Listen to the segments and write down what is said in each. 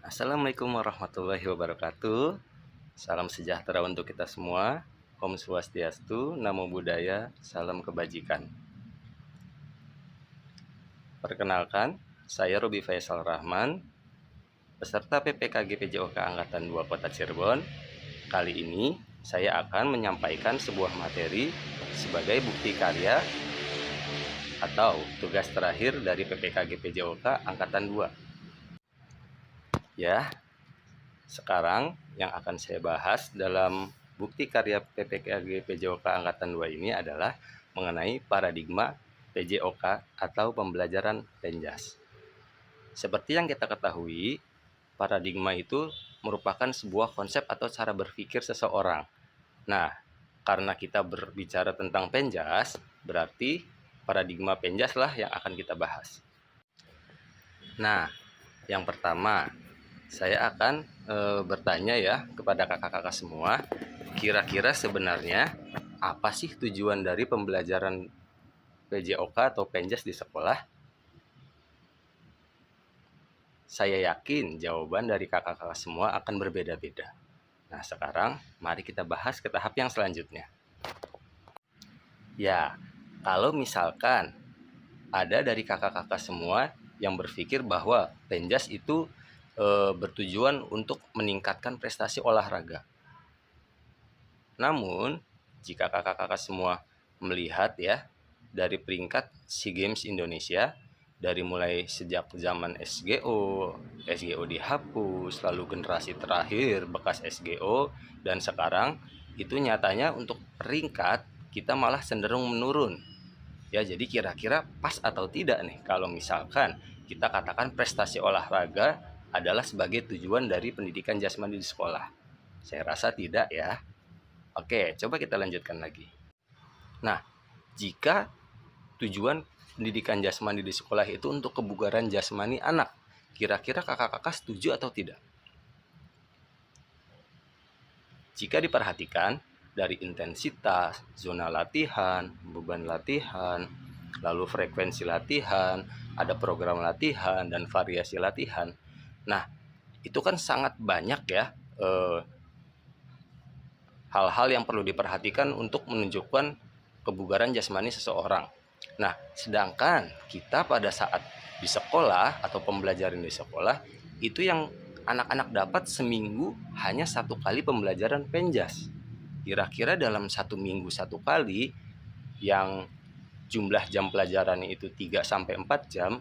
Assalamualaikum warahmatullahi wabarakatuh. Salam sejahtera untuk kita semua. Om Swastiastu, Namo Buddhaya, salam kebajikan. Perkenalkan, saya Robi Faisal Rahman, peserta PPKG PJOK Angkatan 2 Kota Cirebon. Kali ini saya akan menyampaikan sebuah materi sebagai bukti karya atau tugas terakhir dari PPKG PJOK Angkatan 2. Ya, sekarang yang akan saya bahas dalam bukti karya PPKG PJOK Angkatan 2 ini adalah mengenai paradigma PJOK atau pembelajaran penjas. Seperti yang kita ketahui, paradigma itu merupakan sebuah konsep atau cara berpikir seseorang. Nah, karena kita berbicara tentang penjas, berarti paradigma penjas lah yang akan kita bahas. Nah, yang pertama, saya akan bertanya ya kepada kakak-kakak semua, kira-kira sebenarnya apa sih tujuan dari pembelajaran PJOK atau penjas di sekolah? Saya yakin jawaban dari kakak-kakak semua akan berbeda-beda. Nah, sekarang mari kita bahas ke tahap yang selanjutnya. Ya, kalau misalkan ada dari kakak-kakak semua yang berpikir bahwa penjas itu bertujuan untuk meningkatkan prestasi olahraga. Namun, jika kakak-kakak semua melihat ya, dari peringkat SEA Games Indonesia, dari mulai sejak zaman SGO dihapus, lalu generasi terakhir bekas SGO, dan sekarang itu nyatanya untuk peringkat kita malah cenderung menurun. Ya, jadi kira-kira pas atau tidak nih kalau misalkan kita katakan prestasi olahraga adalah sebagai tujuan dari pendidikan jasmani di sekolah? Saya rasa tidak ya. Oke, coba kita lanjutkan lagi. Nah, jika tujuan pendidikan jasmani di sekolah itu untuk kebugaran jasmani anak, kira-kira kakak-kakak setuju atau tidak? Jika diperhatikan dari intensitas, zona latihan, beban latihan, lalu frekuensi latihan, ada program latihan, dan variasi latihan. Nah, itu kan sangat banyak ya hal-hal yang perlu diperhatikan untuk menunjukkan kebugaran jasmani seseorang. Nah, sedangkan kita pada saat di sekolah atau pembelajaran di sekolah, itu yang anak-anak dapat seminggu hanya 1 kali pembelajaran penjas. Kira-kira dalam 1 minggu 1 kali yang jumlah jam pelajarannya itu 3-4 jam,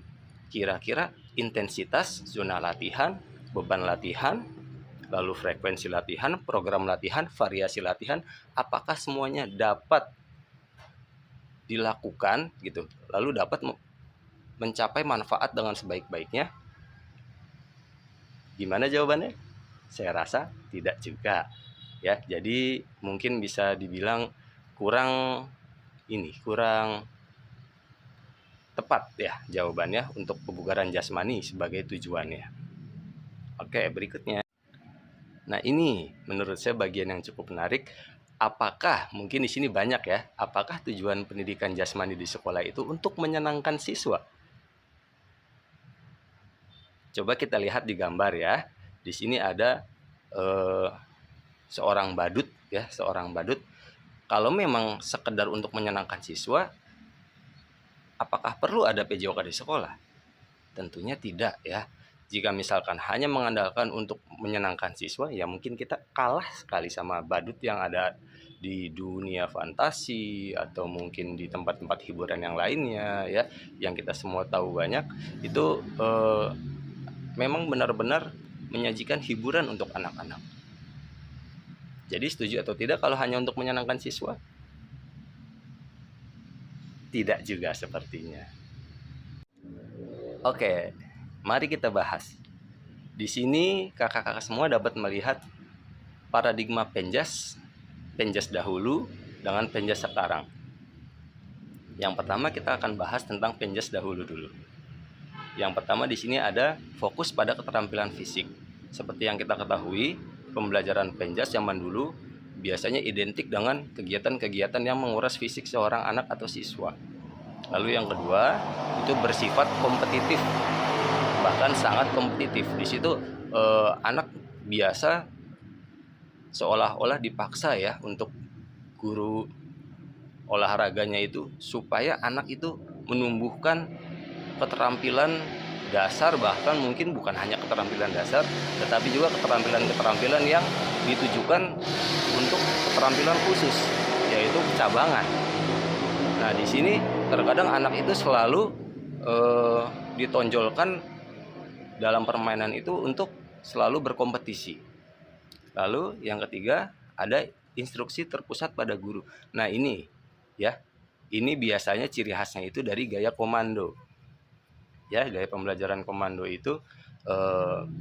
kira-kira intensitas, zona latihan, beban latihan, lalu frekuensi latihan, program latihan, variasi latihan, apakah semuanya dapat dilakukan gitu, lalu dapat mencapai manfaat dengan sebaik-baiknya? Gimana jawabannya? Saya rasa tidak juga ya. Jadi mungkin bisa dibilang kurang tepat ya jawabannya untuk kebugaran jasmani sebagai tujuannya. Oke, berikutnya. Nah, ini menurut saya bagian yang cukup menarik. Apakah mungkin di sini banyak ya? Apakah tujuan pendidikan jasmani di sekolah itu untuk menyenangkan siswa? Coba kita lihat di gambar ya. Di sini ada seorang badut ya, seorang badut. Kalau memang sekedar untuk menyenangkan siswa, apakah perlu ada PJOK di sekolah? Tentunya tidak ya. Jika misalkan hanya mengandalkan untuk menyenangkan siswa, ya mungkin kita kalah sekali sama badut yang ada di dunia fantasi atau mungkin di tempat-tempat hiburan yang lainnya ya, yang kita semua tahu banyak itu memang benar-benar menyajikan hiburan untuk anak-anak. Jadi setuju atau tidak kalau hanya untuk menyenangkan siswa? Tidak juga sepertinya. Oke, mari kita bahas. Di sini kakak-kakak semua dapat melihat paradigma penjas dahulu dengan penjas sekarang. Yang pertama kita akan bahas tentang penjas dahulu dulu. Yang pertama di sini ada fokus pada keterampilan fisik. Seperti yang kita ketahui, pembelajaran penjas zaman dulu biasanya identik dengan kegiatan-kegiatan yang menguras fisik seorang anak atau siswa. Lalu yang kedua, itu bersifat kompetitif. bahkan sangat kompetitif. Di situ anak biasa seolah-olah dipaksa ya untuk guru olahraganya itu supaya anak itu menumbuhkan keterampilan dasar, bahkan mungkin bukan hanya keterampilan dasar tetapi juga keterampilan-keterampilan yang ditujukan untuk keterampilan khusus, yaitu cabangan. Nah, di sini terkadang anak itu selalu ditonjolkan dalam permainan itu untuk selalu berkompetisi. Lalu yang ketiga, ada instruksi terpusat pada guru. Nah, ini ya, ini biasanya ciri khasnya itu dari gaya komando. Ya, gaya pembelajaran komando itu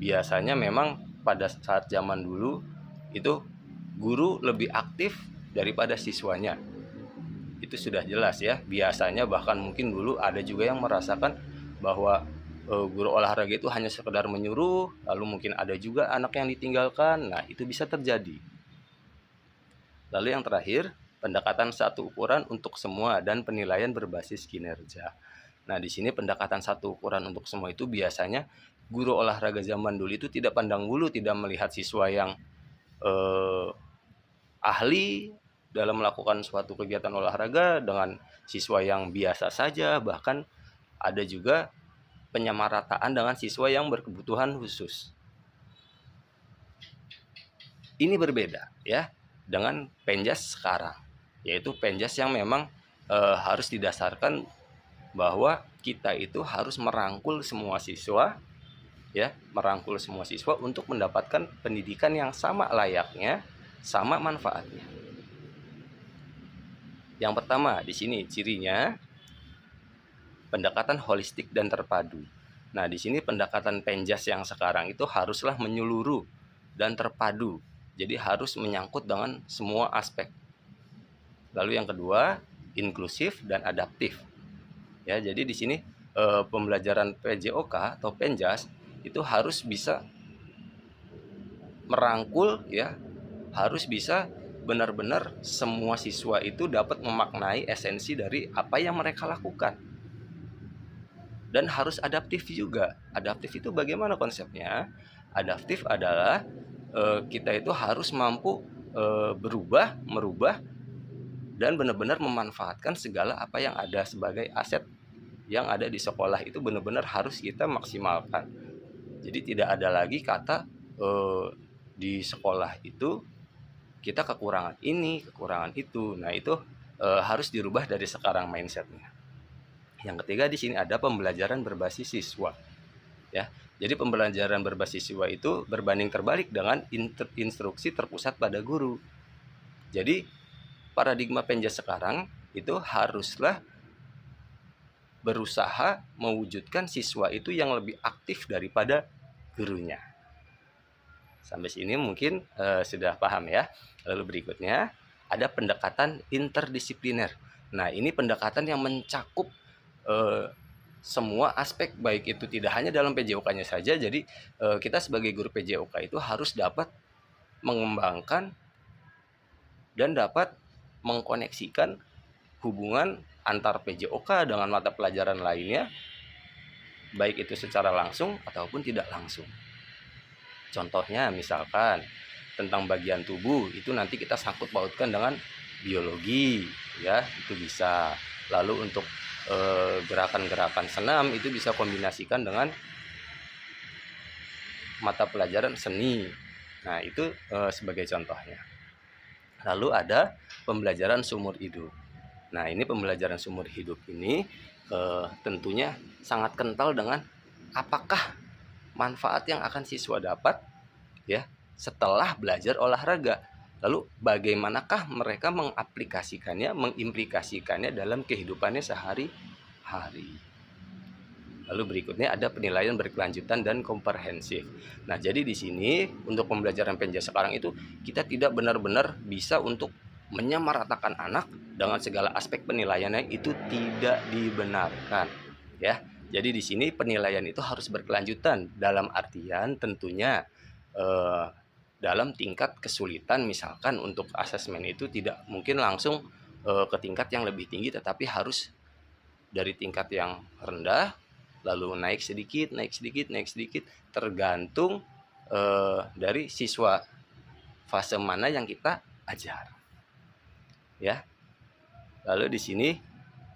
biasanya memang pada saat zaman dulu itu guru lebih aktif daripada siswanya. Itu sudah jelas ya. Biasanya bahkan mungkin dulu ada juga yang merasakan bahwa guru olahraga itu hanya sekedar menyuruh, lalu mungkin ada juga anak yang ditinggalkan. Nah, itu bisa terjadi. Lalu yang terakhir, pendekatan satu ukuran untuk semua dan penilaian berbasis kinerja. Nah, di sini pendekatan satu ukuran untuk semua itu biasanya guru olahraga zaman dulu itu tidak pandang bulu, tidak melihat siswa yang ahli dalam melakukan suatu kegiatan olahraga dengan siswa yang biasa saja, bahkan ada juga penyamarataan dengan siswa yang berkebutuhan khusus. Ini berbeda ya dengan Penjas sekarang, yaitu Penjas yang memang harus didasarkan bahwa kita itu harus merangkul semua siswa ya, merangkul semua siswa untuk mendapatkan pendidikan yang sama layaknya, sama manfaatnya. Yang pertama di sini cirinya pendekatan holistik dan terpadu. Nah, di sini pendekatan Penjas yang sekarang itu haruslah menyeluruh dan terpadu. Jadi harus menyangkut dengan semua aspek. Lalu yang kedua, inklusif dan adaptif. Ya, jadi di sini pembelajaran PJOK atau Penjas itu harus bisa merangkul ya, harus bisa benar-benar semua siswa itu dapat memaknai esensi dari apa yang mereka lakukan. Dan harus adaptif juga. Adaptif itu bagaimana konsepnya? Adaptif adalah kita itu harus mampu merubah dan benar-benar memanfaatkan segala apa yang ada sebagai aset yang ada di sekolah itu benar-benar harus kita maksimalkan. Jadi tidak ada lagi kata di sekolah itu kita kekurangan ini, kekurangan itu. Nah, itu harus dirubah dari sekarang mindsetnya. Yang ketiga di sini ada pembelajaran berbasis siswa. Ya. Jadi pembelajaran berbasis siswa itu berbanding terbalik dengan instruksi terpusat pada guru. Jadi paradigma Penjas sekarang itu haruslah berusaha mewujudkan siswa itu yang lebih aktif daripada gurunya. Sampai sini mungkin sudah paham ya. Lalu berikutnya ada pendekatan interdisipliner. Nah, ini pendekatan yang mencakup semua aspek, baik itu tidak hanya dalam PJOK-nya saja. Jadi kita sebagai guru PJOK itu harus dapat mengembangkan dan dapat mengkoneksikan hubungan antar PJOK dengan mata pelajaran lainnya, baik itu secara langsung ataupun tidak langsung. Contohnya misalkan tentang bagian tubuh itu nanti kita sangkut pautkan dengan biologi ya, itu bisa. Lalu untuk gerakan-gerakan senam itu bisa kombinasikan dengan mata pelajaran seni. Nah, itu sebagai contohnya. Lalu ada pembelajaran seumur hidup. Nah, ini pembelajaran seumur hidup ini tentunya sangat kental dengan apakah manfaat yang akan siswa dapat ya setelah belajar olahraga. Lalu bagaimanakah mereka mengaplikasikannya, mengimplikasikannya dalam kehidupannya sehari-hari. Lalu berikutnya ada penilaian berkelanjutan dan komprehensif. Nah, jadi di sini untuk pembelajaran Penjas sekarang itu kita tidak benar-benar bisa untuk menyamaratakan anak dengan segala aspek penilaiannya, itu tidak dibenarkan ya. Jadi di sini penilaian itu harus berkelanjutan dalam artian tentunya dalam tingkat kesulitan. Misalkan untuk asesmen itu tidak mungkin langsung ke tingkat yang lebih tinggi, tetapi harus dari tingkat yang rendah lalu naik sedikit, tergantung dari siswa fase mana yang kita ajar. Ya. Lalu di sini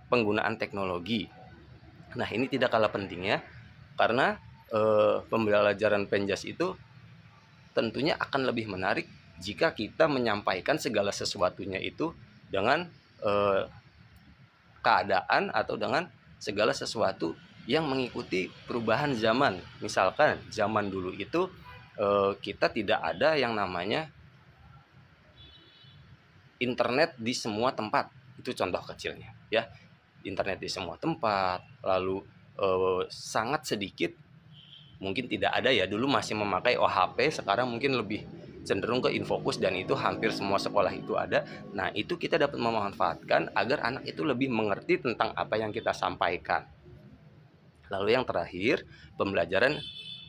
penggunaan teknologi. Nah, ini tidak kalah pentingnya karena pembelajaran penjas itu tentunya akan lebih menarik jika kita menyampaikan segala sesuatunya itu dengan keadaan atau dengan segala sesuatu yang mengikuti perubahan zaman. Misalkan zaman dulu itu kita tidak ada yang namanya internet di semua tempat. Itu contoh kecilnya ya. Internet di semua tempat, lalu sangat sedikit, mungkin tidak ada ya, dulu masih memakai OHP, sekarang mungkin lebih cenderung ke Infocus dan itu hampir semua sekolah itu ada. Nah, itu kita dapat memanfaatkan agar anak itu lebih mengerti tentang apa yang kita sampaikan. Lalu yang terakhir, pembelajaran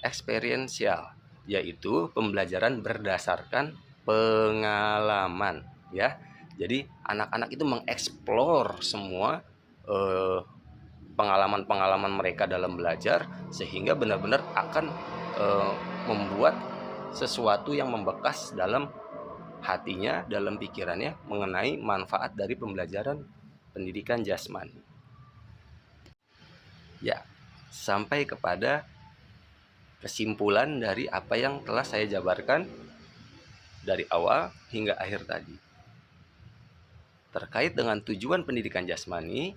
eksperiensial, yaitu pembelajaran berdasarkan pengalaman ya. Jadi anak-anak itu mengeksplor semua pengalaman-pengalaman mereka dalam belajar sehingga benar-benar akan membuat sesuatu yang membekas dalam hatinya, dalam pikirannya mengenai manfaat dari pembelajaran pendidikan jasmani. Ya, sampai kepada kesimpulan dari apa yang telah saya jabarkan dari awal hingga akhir tadi. Terkait dengan tujuan pendidikan jasmani,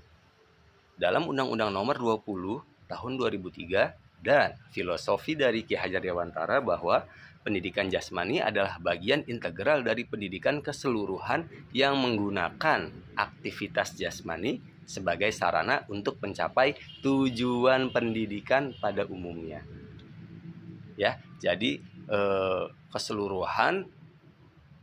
dalam Undang-Undang Nomor 20 Tahun 2003 dan filosofi dari Ki Hajar Dewantara bahwa pendidikan jasmani adalah bagian integral dari pendidikan keseluruhan yang menggunakan aktivitas jasmani sebagai sarana untuk mencapai tujuan pendidikan pada umumnya. Ya, jadi keseluruhan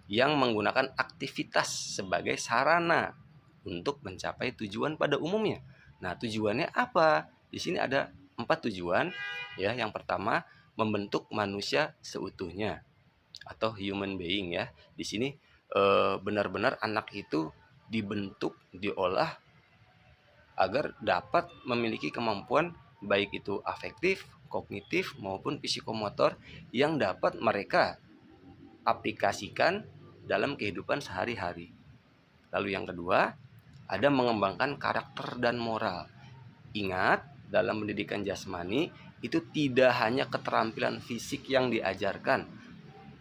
yang menggunakan aktivitas sebagai sarana untuk mencapai tujuan pada umumnya. Nah, tujuannya apa? Di sini ada 4 tujuan. Ya, yang pertama, membentuk manusia seutuhnya atau human being ya. Di sini benar-benar anak itu dibentuk, diolah agar dapat memiliki kemampuan baik itu afektif, kognitif maupun psikomotor yang dapat mereka aplikasikan dalam kehidupan sehari-hari. Lalu yang kedua, ada mengembangkan karakter dan moral. Ingat, dalam pendidikan jasmani itu tidak hanya keterampilan fisik yang diajarkan,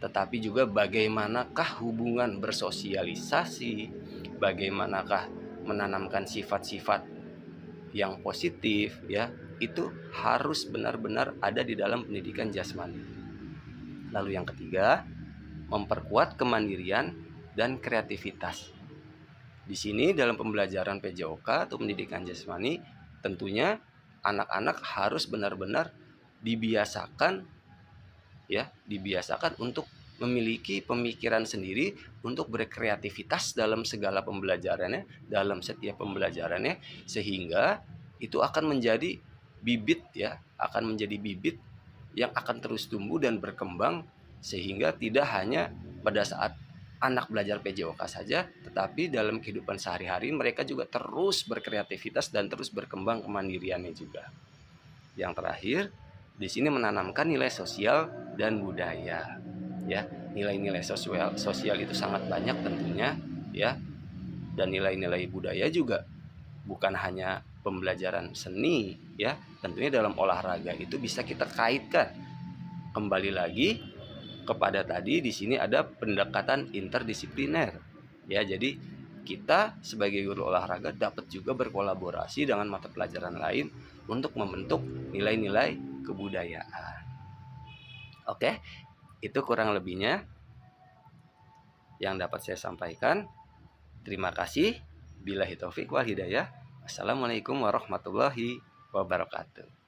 tetapi juga bagaimanakah hubungan bersosialisasi, bagaimanakah menanamkan sifat-sifat yang positif ya, itu harus benar-benar ada di dalam pendidikan jasmani. Lalu yang ketiga, memperkuat kemandirian dan kreativitas. Di sini dalam pembelajaran PJOK atau pendidikan jasmani, tentunya anak-anak harus benar-benar dibiasakan untuk memiliki pemikiran sendiri, untuk berkreativitas dalam segala pembelajarannya, dalam setiap pembelajarannya, sehingga itu akan menjadi bibit yang akan terus tumbuh dan berkembang, sehingga tidak hanya pada saat anak belajar PJOK saja, tetapi dalam kehidupan sehari-hari mereka juga terus berkreativitas dan terus berkembang kemandiriannya juga. Yang terakhir, di sini menanamkan nilai sosial dan budaya. Ya, nilai-nilai sosial itu sangat banyak tentunya, ya. Dan nilai-nilai budaya juga bukan hanya pembelajaran seni, ya. Tentunya dalam olahraga itu bisa kita kaitkan. Kembali lagi kepada tadi, di sini ada pendekatan interdisipliner. Ya, jadi kita sebagai guru olahraga dapat juga berkolaborasi dengan mata pelajaran lain untuk membentuk nilai-nilai kebudayaan. Oke, itu kurang lebihnya yang dapat saya sampaikan. Terima kasih. Billahi taufik wal hidayah. Assalamualaikum warahmatullahi wabarakatuh.